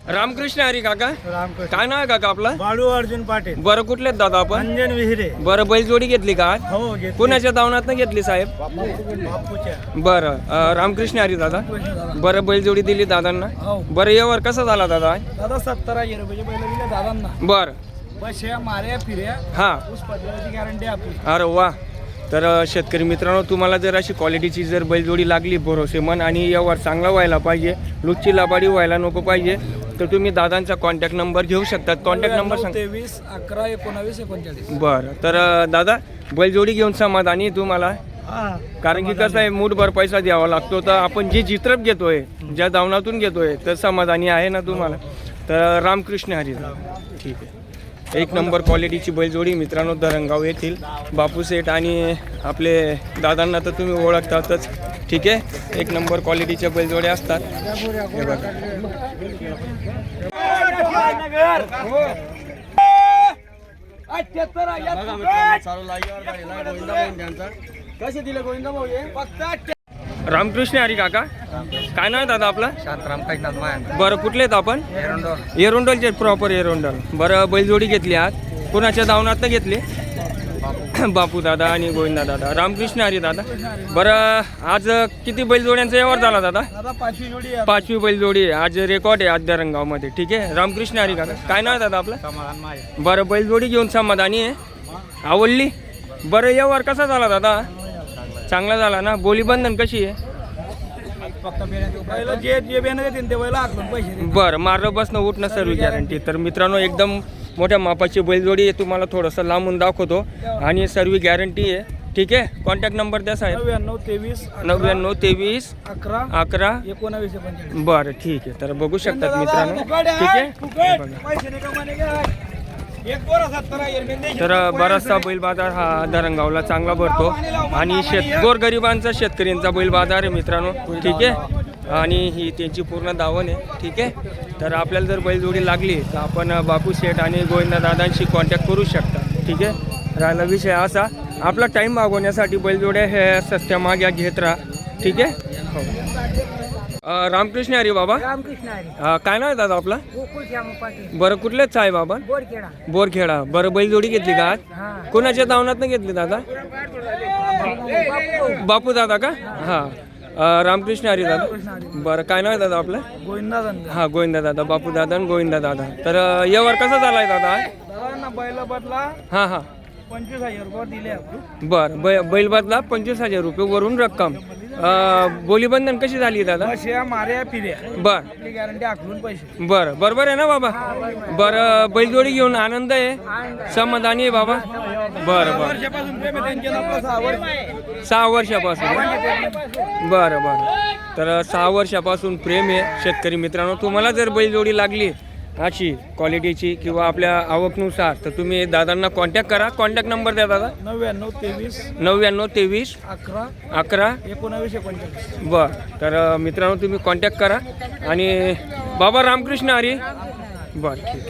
रामकृष्ण हरी काका. रामकृष्ण. काय नाव आहे काका आपलं? बाळू अर्जुन पाटील. बरं कुठले आहेत दादा आपण? अंजन विहिरे. बरं बैलजोडी घेतली का आज? हो घेतली. कुणाच्या दावणात घेतली साहेब? बापूच्या. बरं रामकृष्ण हरी दादा. बरं बैलजोडी दिली दादांना. हो. बरं यावर कसा झाला दादा? दादा 70,000 रुपये पहिला दिले दादांना. बरं बस या माऱ्या फिर्या हा. ऊस पत्राची गॅरंटी आपली. अरे वा. तर शेतकरी मित्रांनो, तुम्हाला जर अशी क्वालिटीची जर बैलजोडी लागली भरोसेमन आणि यावर चांगला व्हायला पाहिजे, लुच्ची लाबाडी व्हायला नको पाहिजे, तर तुम्ही दादांचा कॉन्टॅक्ट नंबर घेऊ शकतात. कॉन्टॅक्ट नंबर सांग. 23 11 19 39. बरं. तर दादा बैलजोडी घेऊन समाधानी तुम्हाला? हा. कारण की कसं आहे, मूठभर पैसा द्यावा लागतो, तर आपण जी चित्रप घेतोय, ज्या दावणातून घेतोय, तर समाधानी आहे ना तुम्हाला? तर रामकृष्ण हरी. ठीक आहे. एक नंबर क्वालिटीची बैलजोडी मित्रांनो, धरणगाव येथील बापू सेठ आणि आपले दादांना तर तुम्ही ओळखतातच. ठीक आहे. एक नंबर क्वालिटीच्या बैलजोड्या असतात. हे बघा. रामकृष्ण हरी काका. काय नाव आहे दादा आपलं? शांतराम काहीनाथ माया. बरं कुठले आहेत आपण? एरोंडलचे प्रॉपर एरोंडल. बरं बैलजोडी घेतली आज कुणाच्या दावणात घेतली? बापू दादा आणि गोविंदा दादा. रामकृष्ण हरी दादा. बरं आज किती बैलजोड्यांचा व्यवहार झाला दादा? दादा 5वी जोडी आहे. 5वी बैलजोडी आहे. आज रेकॉर्ड आहे आज धरणगावमध्ये. ठीक आहे. रामकृष्ण हरी काका. काय नाव आहे दादा आपलं? समाधान माया. बरं बैलजोडी घेऊन समाधानी आहे? आवडली? बरं व्यवहार कसा झाला दादा? चांगला झाला ना? बोलीबंधन कशी आहे? फक्त पहिलं जे बेन देतील ते पहिला आखून पैसे देतील. बरं. मारलं बसणं उठणं सर्व गॅरंटी. तर मित्रांनो, एकदम मोठ्या मापाची बैलजोडी आहे. तुम्हाला थोडंसं लांबून दाखवतो आणि सर्व गॅरंटी आहे. ठीक आहे. कॉन्टॅक्ट नंबर द्या साहेब. 99 23 99 23 11 11. 19 45. बरं ठीक आहे. तर बघू शकतात मित्रांनो. ठीक आहे. हे बघा. पैसे नाही कमाने का? एक बोरा 70,000 रुपये. तर बराचसा बैल बाजार हा धरणगावला चांगला भरतो आणि गोरगरिबांचा शेतकऱ्यांचा बैल बाजार आहे मित्रांनो. ठीक आहे. आणि ही त्यांची पूर्ण दावण आहे. ठीक आहे. तर आपल्याला जर बैलजोडी लागली तर आपण बापू शेठ आणि गोविंदा दादांशी कॉन्टॅक्ट करू शकता. ठीक आहे. राहिला विषय असा, आपला टाईम मागवण्यासाठी बैलजोड्या हे सस्त्या माग्या घेत राहा. ठीक आहे. हो. रामकृष्ण हरी बाबा. रामकृष्ण हरी. काय नाव आहे दादा आपला? गोकुळ श्याम पाटील. बरं कुठलेच आहे बाबा? बोरखेडा. बोरखेडा. बरं बैलजोडी घेतली का आज? हा. कोणाच्या दावणात घेतली दादा? बापू दादा का? हा. रामकृष्ण हरी दादा. बरं काय नाव आहे दादा आपलं? गोविंदा धंदा. हा गोविंदा दादा. बापू दादा आणि गोविंदा दादा. तर यावर कसा झालाय दादा? दादा बैल बदला हां हां. 25,000 रुपये दिले आपण. बरं. बैल बदला 25,000 रुपये वरून रक्कम. बोलीबंधन कशी झाली दादा? बस या माऱ्या फिर्या बरं आपली गॅरंटी आखलून पैसे. बरं. बरोबर आहे ना बाबा? बरं. बैलजोडी घेऊन आनंद आहे, समाधानी आहे बाबा? बरं बरं. वर्षापासून प्रेम आहे त्यांच्या आपलं 6 वर्ष. 6 वर्षापासून. बरं बरं. तर 6 वर्षापासून प्रेम आहे शेतकरी मित्रांनो. तुम्हाला जर बैलजोडी लागली अशी क्वालिटीची किंवा आपल्या आवकनुसार, तर तुम्ही दादांना कॉन्टॅक्ट करा. कॉन्टॅक्ट नंबर द्या दादा. 99 23 99 23 11 11. 19 45. बरं. तर मित्रांनो तुम्ही कॉन्टॅक्ट करा. आणि बाबा रामकृष्ण हरी. बरं ठीक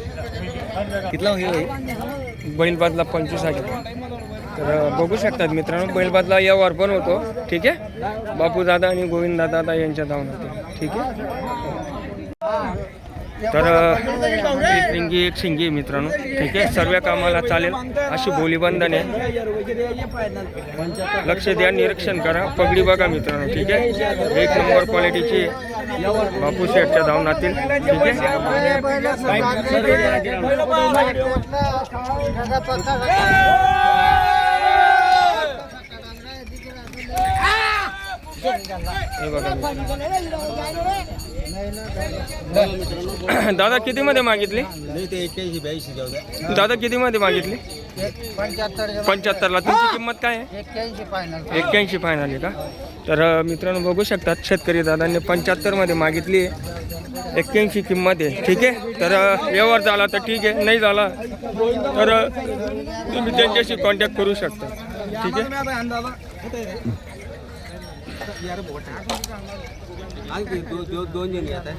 आहे. कितला बैलबादला 25,000. तर बघू शकतात मित्रांनो, बैलबादला यावर पण होतो. ठीक आहे. बापू दादा आणि गोविंदा दादा यांच्या धावण्यात. ठीक आहे. तर एक रिंगी एक शिंगी मित्रांनो. ठीक आहे. सर्व कामाला चालेल अशी बोलीबंधन आहे. लक्ष द्या, निरीक्षण करा, पगडी बघा मित्रांनो. ठीक आहे. एक नंबर क्वालिटीची बापू शेठच्या धावनातील. ठीक आहे. हे बघा. दादा किती मध्ये मागितली? दादा किती मध्ये मागितली? 75ला. तुमची किंमत काय आहे? 81 फायनल आहे का? तर मित्रांनो बघू शकतात, शेतकरी दादांनी 75 मध्ये मागितली. 81 किंमत आहे. ठीक आहे. तर व्यवहार झाला तर ठीक आहे, नाही झाला तर तुम्ही त्यांच्याशी कॉन्टॅक्ट करू शकता. ठीक आहे. दोन जण येत आहे.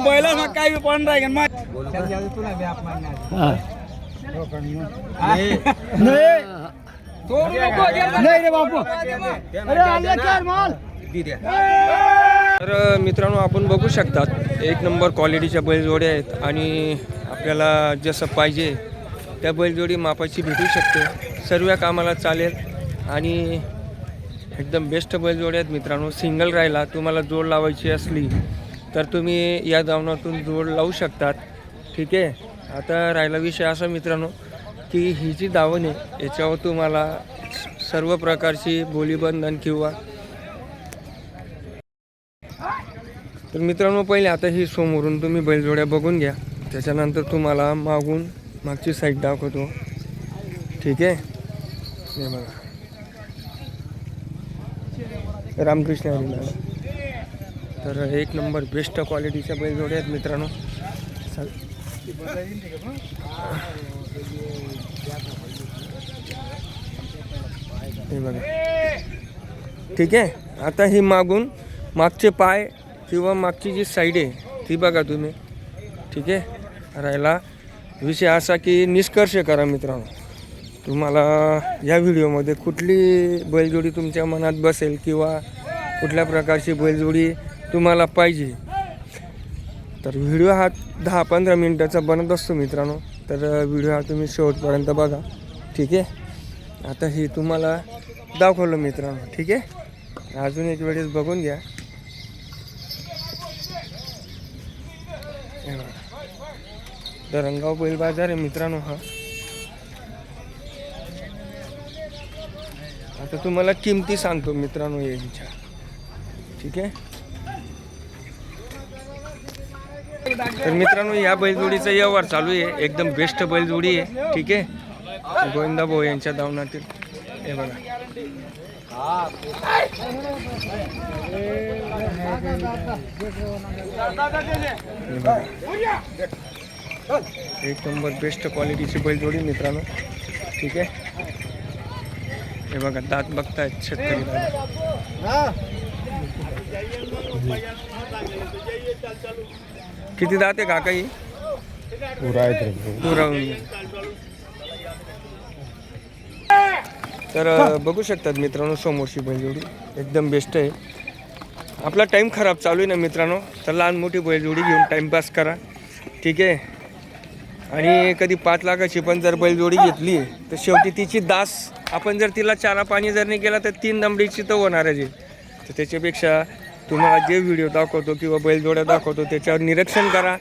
बैला काय पण राहील. नाही रे बापू. अरे आले कर माल. तर मित्रांनो आपण बघू शकतात एक नंबर क्वालिटीच्या बैलजोड्या आहेत आणि आपल्याला जसं पाहिजे त्या बैलजोडी मापाची भेटू शकते. सर्व कामाला चालेल आणि एकदम बेस्ट बैलजोड्या आहेत मित्रांनो. सिंगल राहिला तुम्हाला जोड लावायची असली तर तुम्ही या दावणातून जोड लावू शकतात. ठीक आहे. आता राहिला विषय असा मित्रांनो की ही जी दावण आहे याच्यावर तुम्हाला सर्व प्रकारची बोलीबंधन किंवा तर मित्रांनो पहिले आता ही समोरून तुम्ही बैलजोड्या बघून घ्या. त्याच्यानंतर तुम्हाला मागची साईड दाखवतो. ठीक आहे. हे बघा रामकृष्ण हरी दादा. तर एक नंबर बेस्ट क्वालिटीच्या बैलजोड्या आहेत मित्रांनो. हे बघा. ठीक आहे. आता ही मागचे पाय किंवा मागची जी साईड आहे ती बघा तुम्ही. ठीक आहे. राहिला विषय असा की निष्कर्ष करा मित्रांनो. तुम्हाला या व्हिडिओमध्ये कुठली बैलजोडी तुमच्या मनात बसेल किंवा कुठल्या प्रकारची बैलजोडी तुम्हाला पाहिजे तर व्हिडिओ हा 10-15 मिनटाचा बनत असतो मित्रांनो. तर व्हिडिओ हा तुम्ही शेवटपर्यंत बघा. ठीक आहे. आता ही तुम्हाला दाखवलं मित्रांनो. ठीक आहे. अजून एक वेळेस बघून घ्या. धरणगाव बैल बाजार आहे मित्रांनो हा. आता तुम्हाला किमती सांगतो मित्रांनो यांच्या. ठीक आहे. तर मित्रांनो या बैलजोडीचा व्यवहार चालू आहे. एकदम बेस्ट बैलजोडी आहे. ठीक आहे. गोविंदा भाऊ यांच्या दावणातील. हे बघा. एक नंबर बेस्ट क्वालिटीची बैलजोडी मित्रांनो. ठीक आहे. हे बघा दात बघतायत शेतकरी. किती दात आहे काका ही? तर बघू शकतात मित्रांनो समोरची बैलजोडी एकदम बेस्ट आहे. आपला टाईम खराब चालू आहे ना मित्रांनो तर लहान मोठी बैलजोडी घेऊन टाईमपास करा. ठीक आहे. आणि कधी 5 लाखाची पण जर बैलजोडी घेतली तर शेवटी तिची दास आपण जर तिला चारा पाणी जर नाही केला तर 3 दमडीची तर होणारच आहे. तर त्याच्यापेक्षा तुम्हाला जे व्हिडिओ दाखवतो किंवा बैलजोड्या दाखवतो त्याच्यावर निरीक्षण करा.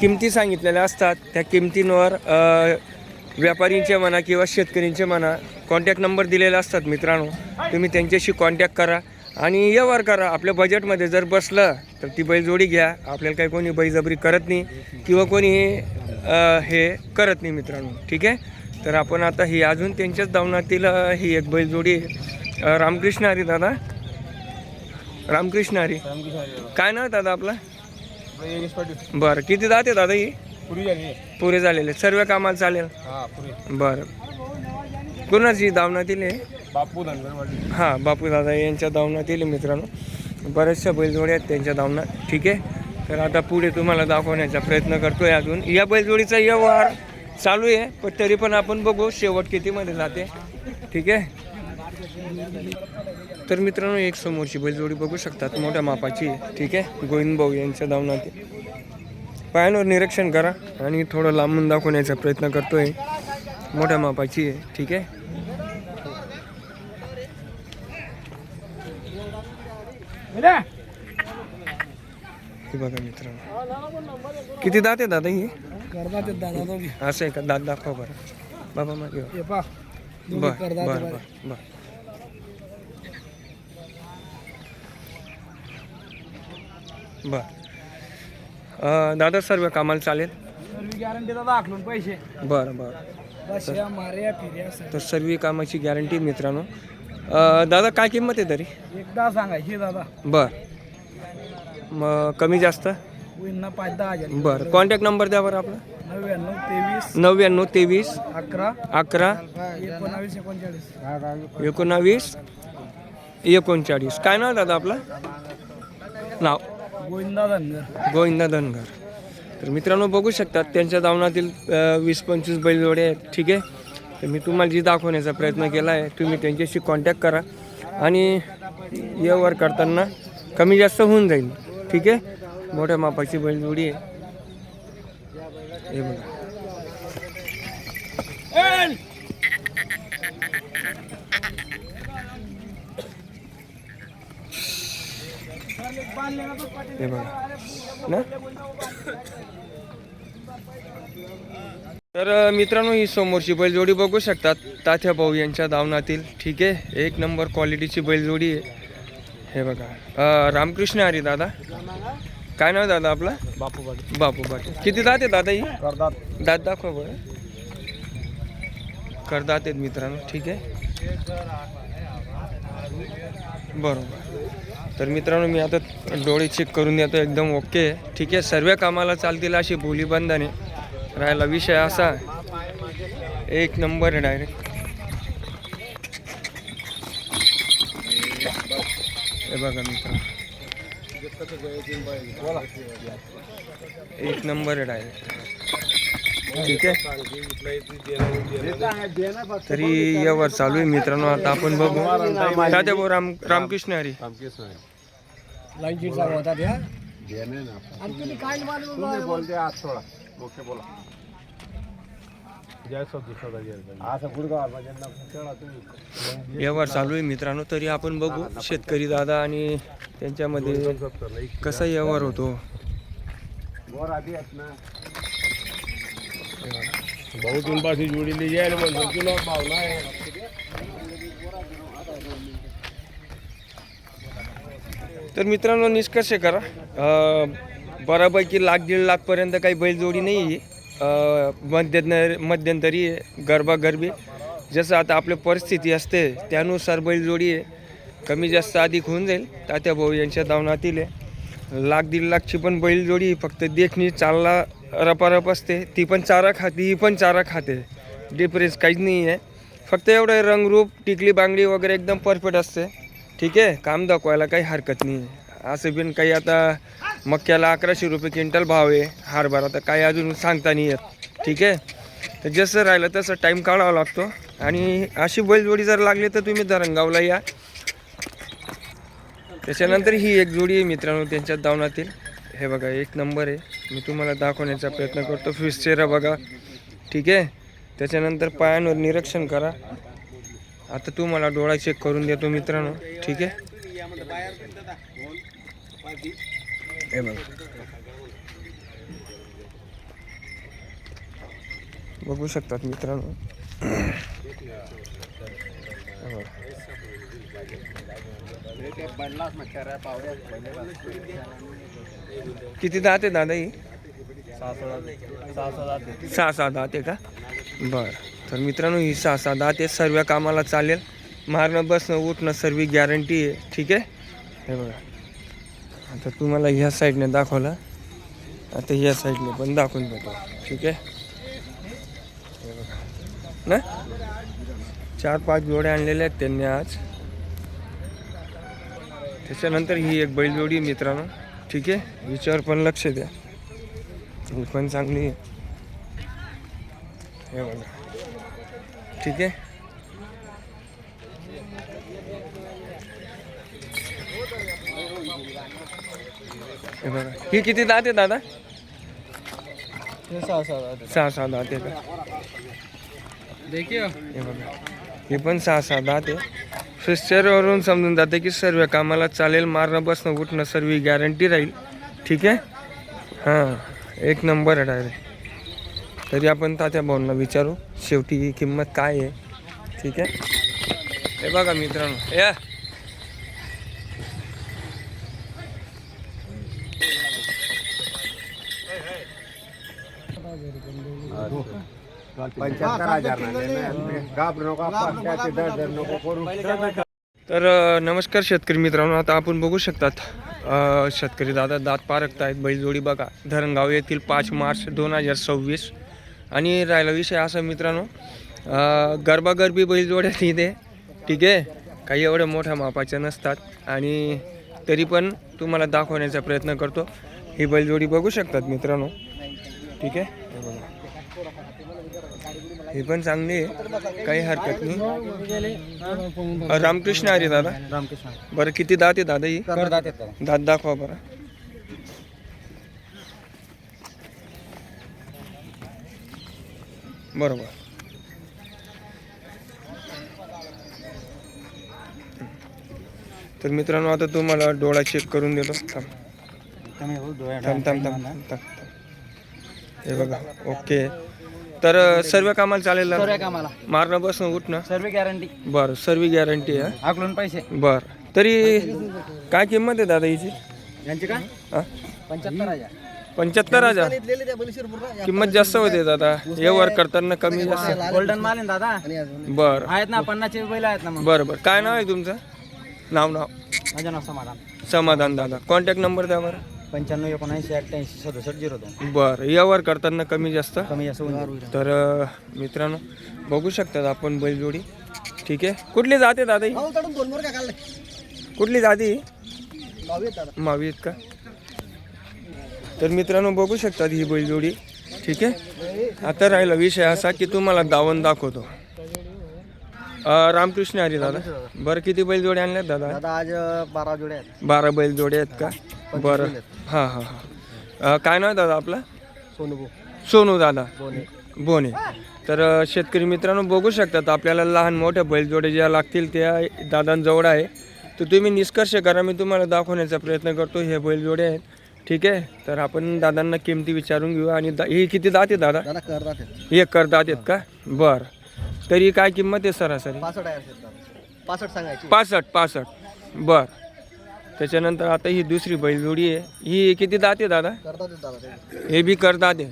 किमती सांगितलेल्या असतात त्या किमतींवर व्यापारींचे म्हणा किंवा शेतकऱ्यांचे म्हणा कॉन्टॅक्ट नंबर दिलेले असतात मित्रांनो. तुम्ही त्यांच्याशी कॉन्टॅक्ट करा आणि व्यवहार करा. आपल्या बजेटमध्ये जर बसलं तर ती बैलजोडी घ्या. आपल्याला काही कोणी बळजबरी करत नाही किंवा कोणी हे करत नाही मित्रांनो. ठीक आहे. तर आपण आता ही अजून त्यांच्याच दावणातील ही एक बैलजोडी रामकृष्ण हरी दादा. रामकृष्ण हरी. काय नाव दादा आपला? बरं. किती दात आहे दादा ही? पुरे झालेले सर्व कामाला चालेल. बरं. कुणाची दावणातील आहे? हां बापू दादा यांच्या दावणातील मित्रांनो. बऱ्याचशा बैलजोड्या आहेत त्यांच्या दावणात. ठीक आहे. तर आता पुढे तुम्हाला दाखवण्याचा प्रयत्न करतोय. अजून या बैलजोडीचा व्यवहार चालू आहे पण तरी पण आपण बघू शेवट कितीमध्ये जाते. ठीक आहे. तर मित्रांनो एक समोरची बैलजोडी बघू शकतात मोठ्या मापाची. ठीक आहे. गोविंद भाऊ यांच्या दावणातील. पायांवर निरीक्षण करा आणि थोडं लांबून दाखवण्याचा प्रयत्न करतोय. मोठ्या मापाची आहे. ठीक आहे. हे बघा मित्रांनो किती दात आहे दादा ही? असं आहे का? दात दाखवा बरं बाबा मागे. बर. दादा सर्व कामाला चालेल? गॅरंटी दादा आखलून पैसे. बरं. तर सर्व कामाची गॅरंटी मित्रांनो. दादा काय किंमत आहे तरी? एकदा सांगायची दादा. बरं. मग कमी जास्त? 5-10 बरं. कॉन्टॅक्ट नंबर द्या बरं आपला. 99 23 11 19 39. काय नाव दादा आपलं? नाव? गोविंदा धनगर. गोविंदा धनगर. तर मित्रांनो बघू शकतात त्यांच्या दावणातील 20-25 बैलजोडे आहेत. ठीक आहे. तर मी तुम्हाला जी दाखवण्याचा प्रयत्न केला आहे, तुम्ही त्यांच्याशी कॉन्टॅक्ट करा आणि व्यवहार करताना कमी जास्त होऊन जाईल. ठीक आहे. मोठ्या मापाची बैलजोडी आहे. हे बघा. हे बघा ना. तर मित्रांनो ही समोरची बैलजोडी बघू शकतात तात्या भाऊ यांच्या दावणातील. ठीक आहे. एक नंबर क्वालिटीची बैलजोडी आहे. हे बघा. रामकृष्ण हरी दादा. काय नाव दादा आपला? बापू पाटील. बापू पाटील. किती दात आहे दादा ही? करतात. दात दाखवा बरं. करदात आहेत मित्रांनो. ठीक आहे. बरोबर. तर मित्रांनो मी आता डोळे चेक करून देतो. एकदम ओके. ठीक आहे. सर्व कामाला चालतील अशी बोली बंधाने. राहिला विषय असा, एक नंबर आहे डायरेक्ट. हे बघा मित्रांनो, एक नंबर आहे डायरेक्ट. ठीक आहे. तरी यावर चालू आहे मित्रांनो. आता आपण बघू. तात्या भाऊ रामकृष्ण हरी. व्यवहार चालू आहे मित्रांनो. तरी आपण बघू शेतकरी दादा आणि त्यांच्यामध्ये कसा व्यवहार होतो. बहुत उनपाशी जोडी जायला म्हणतो तुला भावना आहे. तर मित्रांनो निष्कर्ष करा. बऱ्यापैकी 1.5-1.5 लाखपर्यंत काही बैलजोडी नाही आहे. मध्यंतरी गरबागरबी जसं आता आपली परिस्थिती असते त्यानुसार बैलजोडी आहे. कमी जास्त अधिक होऊन जाईल. तात्या भाऊ यांच्या दावणातील आहे. 1.5-1.5 लाखची पण बैलजोडी फक्त देखणी चालला रपारप असते. ती पण चारा खाते, ही पण चारा खाते. डिफरन्स काहीच नाही आहे. फक्त एवढं रंगरूप टिकली बांगडी वगैरे एकदम परफेक्ट असते. ठीक आहे. काम दाखवायला काही हरकत नाही आहे. असं बिन काही आता मक्याला 1100 रुपये क्विंटल भाव आहे. हरभरा तर काही अजून सांगता नाही येत. ठीक आहे. तर जसं राहिलं तसं टाईम काढावा लागतो. आणि अशी बैलजोडी जर लागली तर तुम्ही धरणगावला या. त्याच्यानंतर ही एक जोडी आहे मित्रांनो त्यांच्या दावणातील. हे बघा एक नंबर आहे. मी तुम्हाला दाखवण्याचा प्रयत्न करतो. फिश चेहरा बघा. ठीक आहे. त्याच्यानंतर पायांवर निरीक्षण करा. आता तुम्हाला डोळा चेक करून देतो मित्रांनो. ठीक आहे. हे बघा बघू शकतात मित्रांनो. किती दात आहे दादा ही? 6-7 दात आहे का? बरं. तर मित्रांनो ही 6-6 दात आहे. सर्व कामाला चालेल. मारणं बसणं उठणं सर्व गॅरंटी आहे. ठीक आहे. हे बघा आता तुम्हाला ह्या साईडने दाखवलं. आता ह्या साईडने पण दाखवून देतो. ठीक आहे. हे बघा ना 4-5 जोड्या आणलेल्या आहेत त्यांनी आज. त्याच्यानंतर ही एक बैलजोडी मित्रांनो. ठीक आहे. हिच्यावर पण लक्ष द्या. ही पण चांगली आहे. हे बघा. ठीक आहे. हे बघा ही किती दात आहे दादा? 6-6 दात आहे का? हे बघा हे पण 6-6 दात आहे. फिस्चरवरून समजून जाते की सर्व कामाला चालेल. मारणं बसणं उठणं सर्व गॅरंटी राहील. ठीक आहे. हां एक नंबर आहे डायरेक्ट. तरी आपण तात्या भाऊंना विचारू शेवटी ही किंमत काय आहे. ठीक आहे. हे बघा मित्रांनो या तर नमस्कार शेतकरी मित्रांनो. आता आपण बघू शकतात शेतकरी दादा दात पारखत आहेत. बैलजोडी बघा धरणगाव येथील 5 मार्च 2026. आणि राहिला विषय असा मित्रांनो गरबागरबी बैलजोड्या इथे. ठीक आहे. काही एवढ्या मोठ्या मापाच्या नसतात आणि तरी पण तुम्हाला दाखवण्याचा प्रयत्न करतो. ही बैलजोडी बघू शकतात मित्रांनो. ठीक आहे, हे बघा. हे पण चांगली आहे, काही हरकत नाही. रामकृष्ण हरी दादा. रामकृष्ण. बरं किती दात आहे दादा ही? दात दाखवा बरं. बरोबर. तर मित्रांनो आता तुम्हाला डोळा चेक करून देतो. थांब. हे बघा, ओके. तर सर्व कामाला चालेल ना? सर्व कामाला मारणं बसणं उठणं सर्व गॅरंटी. बरं, सर्व गॅरंटी आहे. आकलून पैसे. बरं, तरी काय किंमत आहे दादा हिची? यांची काय? हा? 75,000. 75,000. किंमत जास्त होते दादा, व्यवहार करताना कमी जास्त. गोल्डन माल आहे दादा. बरं आहेत ना 50चे बैल आहेत ना. मग बरं बरं, काय नाव आहे तुमचं? नाव माझं नाव समाधान. समाधान दादा. कॉन्टॅक्ट नंबर द्या बरं. 95 79 88 67 02. बरं, व्यवहार करताना कमी जास्त. कमी जास्त होईल. तर मित्रांनो बघू शकतात आपण बैलजोडी. ठीक आहे, कुठली जाते दादा ही? कुठली जाती? मावी आहेत का? तर मित्रांनो बघू शकतात ही बैलजोडी. ठीक आहे, आता राहिला विषय असा की तुम्हाला दावण दाखवतो. रामकृष्ण हरी दादा. बरं किती बैलजोडी आणल्यात दादा? आज 12 जोड्या आहेत. 12 बैलजोडी आहेत का? बरं, हां हां हां. काय नाव आहे दादा आपलं? सोनू दादा बोने. तर शेतकरी मित्रांनो बघू शकतात आपल्याला लहान मोठ्या बैलजोड्या ज्या लागतील त्या दादांजवळ आहे. तर तुम्ही निष्कर्ष करा, मी तुम्हाला दाखवण्याचा प्रयत्न करतो. हे बैलजोडे आहेत. ठीक आहे, तर आपण दादांना किमती विचारून घेऊ. आणि हे किती दात आहे दादा? एक करदात आहेत का? बरं, तरी काय किंमत आहे सरासरी? 65. बरं, त्याच्यानंतर आता ही दुसरी बैलजोडी आहे. ही किती दात आहे दादा? हे बी करदात आहे.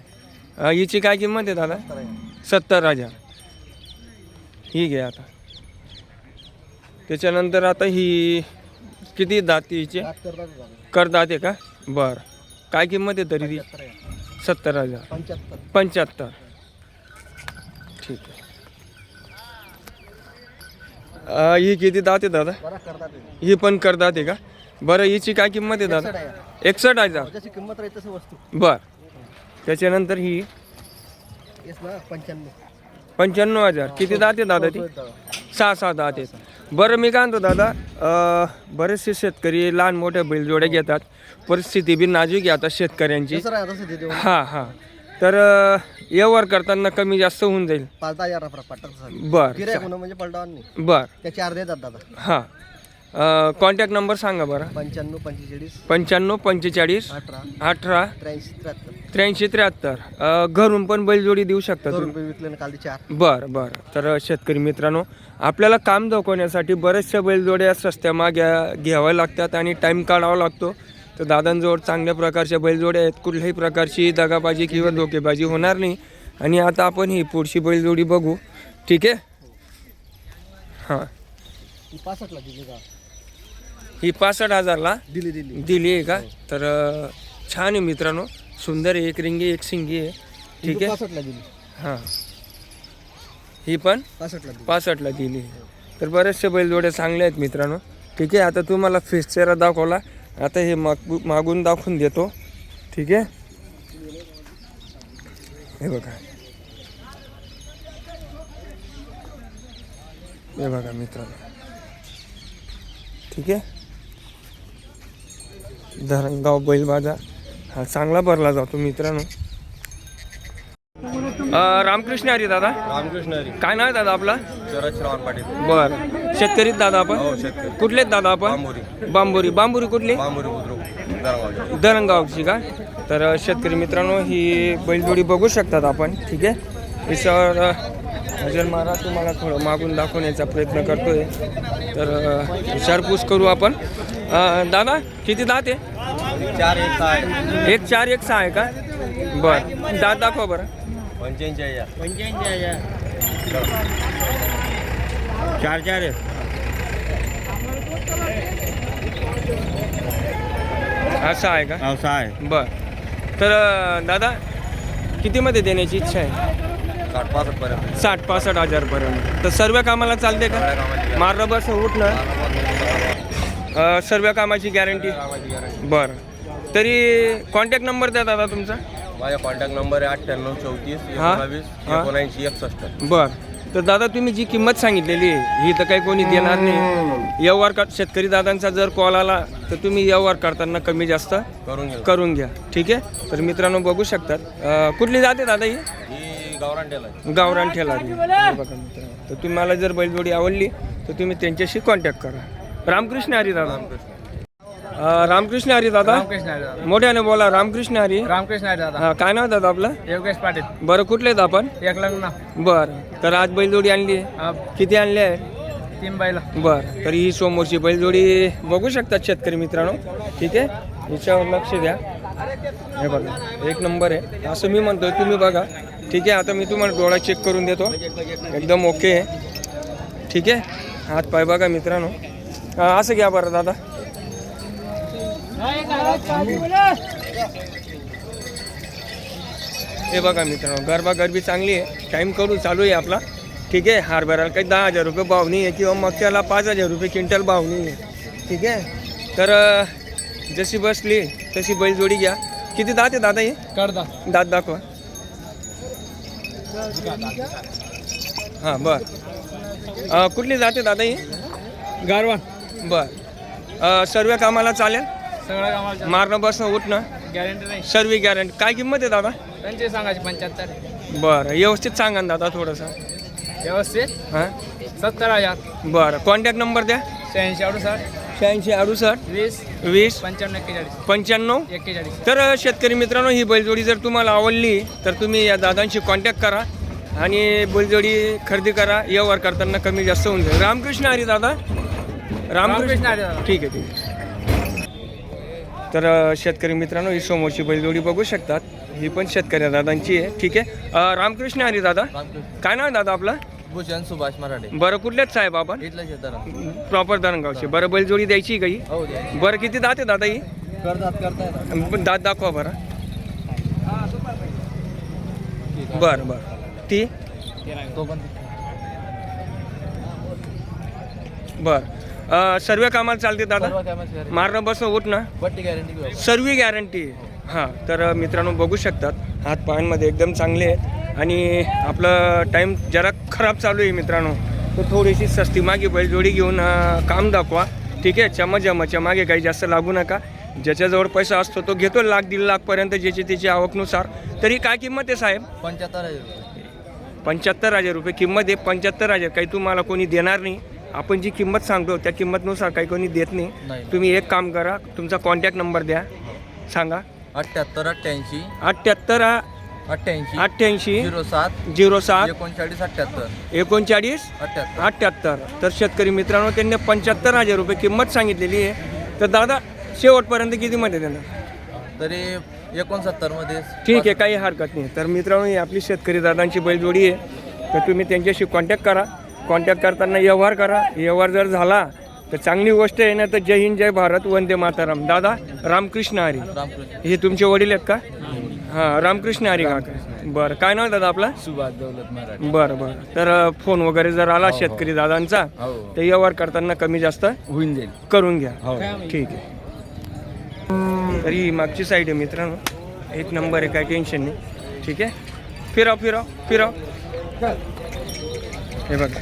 हिची काय किंमत आहे दादा? 70,000. ही घे आता. त्याच्यानंतर आता ही किती दाती हिची? करदात आहे का? बरं, काय किंमत आहे तरी ती? 70,000. 75. ठीक आहे. ही किती दात आहे दादा? ही पण करदात आहे का? बरं, हिची काय किंमत आहे दादा? 61,000. बर, त्याच्यानंतर ही 95,000. किती दात आहे दादा ती? 6 दात आहेत. बरं, मी काय म्हणतो दादा, बरेचसे शेतकरी लहान मोठ्या बैलजोड्या घेतात, परिस्थिती बी नाजूक आहे आता शेतकऱ्यांची. हां हां, तर व्यवहार करताना कमी जास्त होऊन जाईल. बर बर, हां. कॉन्टॅक्ट नंबर सांगा बरं. 95 45 18 83 73. घरून पण बैलजोडी देऊ शकता तुम्ही? बरं बरं. तर शेतकरी मित्रांनो आपल्याला काम दाखवण्यासाठी बऱ्याचशा बैलजोड्या सस्त्या घ्याव्या लागतात आणि टाईम काढावा लागतो. तर दादांजवळ चांगल्या प्रकारच्या बैलजोड्या आहेत, कुठल्याही प्रकारची दगाबाजी किंवा धोकेबाजी होणार नाही. आणि आता आपण ही पुढची बैलजोडी बघू. ठीक आहे, हां. ही 65,000ला दिली आहे का? तर छान आहे मित्रांनो, सुंदर आहे. एक रिंगी एक शिंगी आहे. ठीक आहे, हां. ही पण 65ला दिली आहे. तर बरेचसे बैलजोड्या चांगल्या आहेत मित्रांनो. ठीक आहे, आता तुम्हाला फेस चेहरा दाखवला, आता हे मागून दाखवून देतो. ठीक आहे, हे बघा, हे बघा मित्रांनो. ठीक आहे, धरणगाव बैल बाजार हा चांगला भरला जातो मित्रांनो. रामकृष्ण हरी दादा. रामकृष्ण हरी. काय नाव आहे दादा आपला? शरद श्रावण पाटील. बरं, शेतकरीत दादा आपण? हो, शेतकरी. कुठलेत दादा आपण? बांबोरी कुठली? धरणगावची का? तर शेतकरी मित्रांनो ही बैलजोडी बघू शकतात आपण. ठीक आहे, याच्यावर हजर मारा, तुम्हाला थोडं मागून दाखवण्याचा प्रयत्न करतोय. तर विचारपूस करू आपण. दादा किती दात आहे? 4 1 6 आहे. 1 4 1 6 आहे का? बरं, दात दाखवा बरं. 85,000. 4 आहे. असं आहे का? हो, 6 आहे. बर, तर दादा कितीमध्ये देण्याची इच्छा आहे? 60-65 पर्यंत. 60-65 हजारपर्यंत. तर सर्व कामाला चालते का? मारणं बस उठणं सर्व कामाची गॅरंटी? बरं, तरी कॉन्टॅक्ट नंबर द्या दादा तुमचा. माझा कॉन्टॅक्ट नंबर आहे 98 34 19 79 61. बर. तर दादा तुम्ही जी किंमत सांगितलेली आहे ही तर काही कोणी देणार नाही. व्यवहार शेतकरी दादांचा जर कॉल आला तर तुम्ही व्यवहार करताना कमी जास्त करून घ्या. ठीक आहे. तर मित्रांनो बघू शकतात. कुठली जाते दादा ही? गावरान टेला गावरान ठेला. बघा मित्रांनो, तर तुम्हाला जर बैलजोडी आवडली तर तुम्ही त्यांच्याशी कॉन्टॅक्ट करा. रामकृष्ण हरी दादा. रामकृष्ण हरी दादा. मोठ्याने बोला. रामकृष्ण हरी. रामकृष्ण आहे दादा. हा, काय नाव दादा आपलं? योगेश पाटील. बरं, कुठले आहेत आपण? एक लग्न. बरं. तर आज बैलजोडी आणली. किती आणली आहे? 3 बैल. बरं. तर ही समोरची बैलजोडी बघू शकतात शेतकरी मित्रांनो. ठीक आहे. याच्यावर लक्ष द्या. हे बघा, एक नंबर आहे असं मी म्हणतोय. तुम्ही बघा. ठीक आहे. आता मी तुम्हाला डोळा चेक करून देतो. एकदम ओके आहे. ठीक आहे. हात पाय बघा मित्रांनो. असं घ्या बरं दादा. हे बघा मित्रांनो, गरबी चांगली आहे. टाईम करू चालू आहे आपला. ठीक आहे. हरभऱ्याला काही 10,000 रुपये भाव नाही आहे किंवा मक्याला 5,000 रुपये क्विंटल भाव नाही आहे. ठीक आहे. तर जशी बसली तशी बैलजोडी घ्या. किती दात आहे दादा? हे करदा. दात दाखवा. हां बर. कुठली जाते दादा ही? गारवा. बर. सर्व कामाला चालेल? सगळं कामाला मारणं बसणं उठणं गॅरंटी नाही. सर्व गॅरंटी. काय किंमत आहे दादा? त्यांचे सांगायचे 75. बरं. व्यवस्थित सांगा ना दादा थोडंसं. व्यवस्थित हां 70,000. बरं. कॉन्टॅक्ट नंबर द्या. 86 86 68 20 20 95 41. 95 41. तर शेतकरी मित्रांनो, ही बैलजोडी जर तुम्हाला आवडली तर तुम्ही या दादांशी कॉन्टॅक्ट करा आणि बैलजोडी खरेदी करा. व्यवहार करताना कमी जास्त होऊन जाईल. रामकृष्ण हरी दादा. रामकृष्ण हरी दादा. ठीक आहे. ठीक आहे. तर शेतकरी मित्रांनो, ही समोरची बैलजोडी बघू शकतात. ही पण शेतकरी दादांची आहे. ठीक आहे. रामकृष्ण हरी दादा. काय नाव आहे दादा आपलं? भूषण सुभाष मराठे. बरं. कुठलेच साहेब आपण? इथलं शेताला प्रॉपर धरणगावचे. बरं. बैलजोडी द्यायची काही? हो. बरं. किती दात आहे दादा ही? करतात दात दाखवा बरं. बरं बरं. ती तो पण बरं. सर्व कामाला चालते दादा? मारणं बसणं उठणं बट्टी गॅरंटी सर्व गॅरंटी. हां. तर मित्रांनो बघू शकतात. हात पायांमध्ये एकदम चांगले आहेत आणि आपलं टाईम जरा खराब चालू आहे मित्रांनो. तर थोडीशी सस्ती मागे बैलजोडी घेऊन काम दाखवा. ठीक आहे. चमच्या मागे काही जास्त लागू नका. ज्याच्याजवळ पैसा असतो तो घेतो 1,00,000 1,50,000 पर्यंत ज्याची त्याची आवकनुसार. तरी काय किंमत आहे साहेब? 75,000 रुपये किंमत आहे. 75,000 काही तुम्हाला कोणी देणार नाही. आपण जी किंमत सांगतो त्या किंमतनुसार काही कोणी देत नाही. तुम्ही एक काम करा, तुमचा कॉन्टॅक्ट नंबर द्या. सांगा. 78 88 78 88 88 07 07 39 78 39 78. 78. तर शेतकरी मित्रांनो, त्यांनी 75,000 रुपये किंमत सांगितलेली आहे. तर दादा शेवटपर्यंत कितीमध्ये देणार? तरी 69 मध्ये. ठीक आहे. काही हरकत नाही. तर मित्रांनो, ही आपली शेतकरी दादांची बैलजोडी आहे. तर तुम्ही त्यांच्याशी कॉन्टॅक्ट करा. कॉन्टॅक्ट करताना व्यवहार करा. व्यवहार जर झाला तर चांगली गोष्ट आहे ना. तर जय हिंद जय भारत वंदे मातरम. दादा रामकृष्ण हरी. हे तुमचे वडील आहेत का? हां. रामकृष्ण हरी काका. बरं. काय नाव दादा आपला? सुभाष दौलत मराठे. बरं बरं. तर फोन वगैरे जर आला शेतकरी दादांचा तर व्यवहार करताना कमी जास्त होऊन जाईल. करून घ्या. ठीक आहे. तरी मागची साईड आहे मित्रांनो. एक नंबर आहे. काय टेन्शन नाही. ठीक आहे. फिराव फिराव फिराव. हे बघा.